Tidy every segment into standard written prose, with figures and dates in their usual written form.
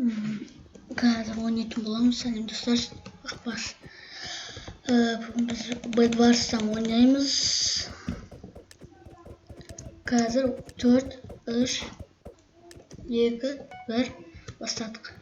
Қазір ойнайтын боламыз, сәлем достар. Ақбас. Бүгін біз Бэдварстан ойнаймыз. Қазір 4, 3, 2, 1 бастадық.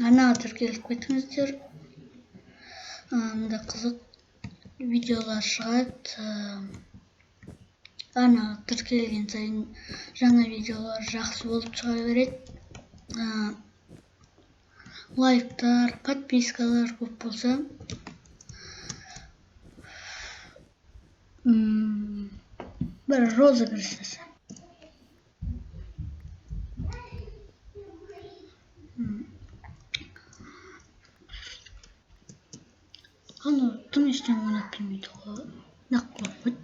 Ана тіркеліп кетіңіздер. Мында қызық видеолар шығады. Ана тіркелген сайын жаңа видеолар жақсы болып шыға береді. Лайктар, подпискалар көп болса, бір розыгрыш жасайық. Аны тым ештеңе ойнап бермейді ғой. Нақ қорқыт.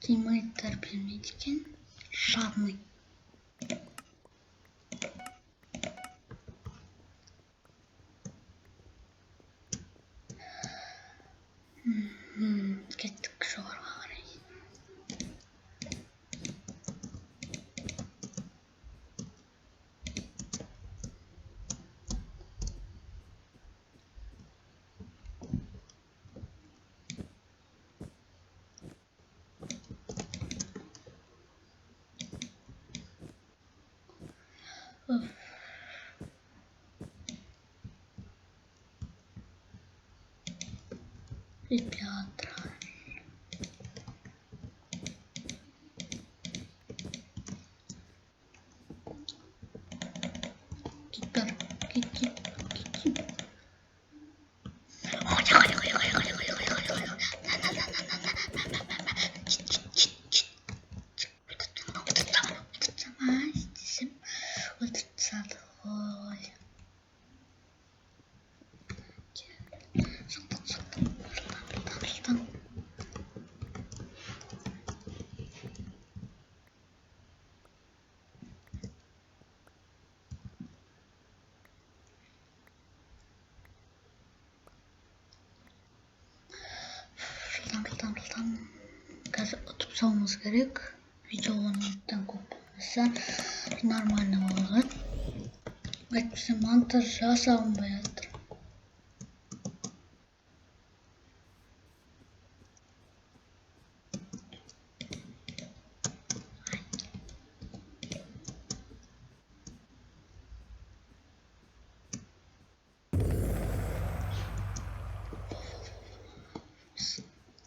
Тиммейттер бермейді екен. Жадный. Кеттік жоғарыға қарай. Ребята. Гит. Жылдам. Қазір ұтып салуымыз керек. Видеодан көп болмаса нормально болады. Әйтпесе монтаж жасалынбай жатыр.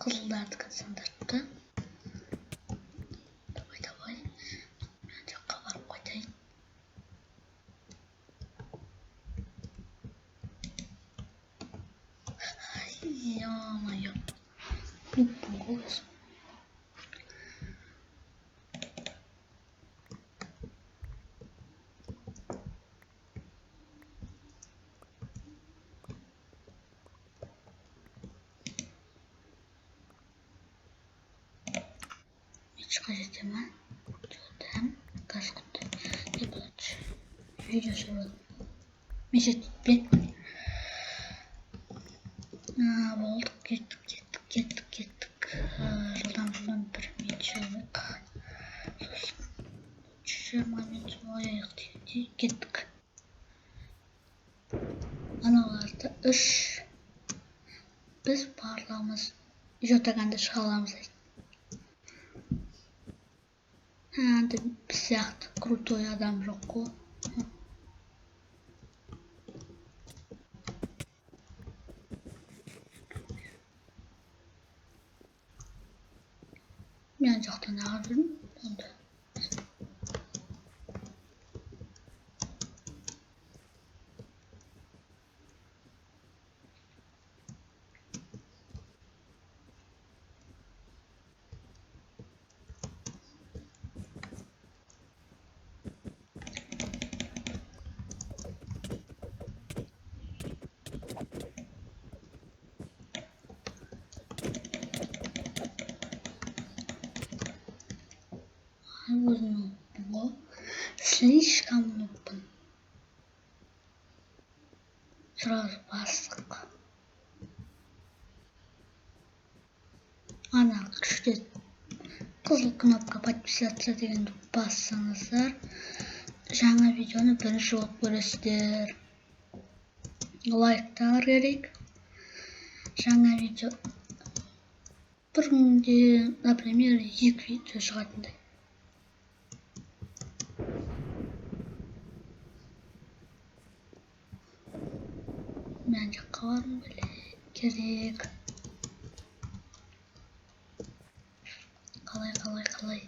Қызылдарды қансаңдарыпты. Давай. Мен жаққа барып қайтайын. Ё-моё. Блин, голос. Мечқа жетемін. Жолдам. Қашқыт. Не болады? Видео сұрады. Мешет бет. Болдық. Кеттік. Жылдам бір мечелік. Сосын 20 минут ойайық дегенде кеттік. Аналарды 3. Біз барлығымыз жотағанда шыға аламыз. Біз сияқты крутой адам жоқ қой. Мен жақтан ағып жүрмін. wasn't open. Слишком open. Сразу бастық. Ана күшті қызыл кнопка подписаться дегенді бассаңыздар, жаңа видеоны бірінші болып көресіздер. Лайктар керек. Жаңа видео бір күнде, например, 2 видео шығатындай. Мен жаққа барым керек. Қалай.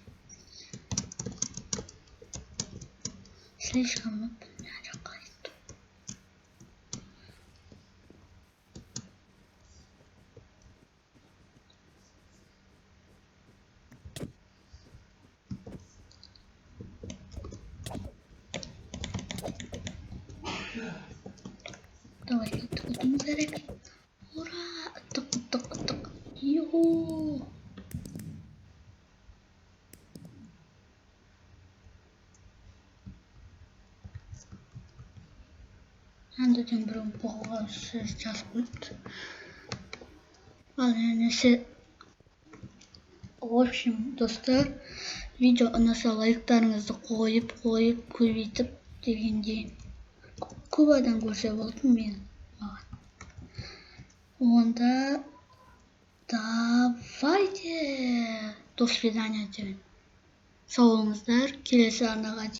Слишком open. Мен жаққа кеттім. Давай кеттік өтіміз керек. Ура! Ұттық. Юху! Әндіден бірін бұғыға сөз жазып өтті. Ал енесі. В общем, достар, видео ұнаса лайктарыңызды қойып, көбейтіп дегендей. Көп адам көрсе болды мен. Онда давайте. До свидания. Сау болыңыздар. Келесі арнаға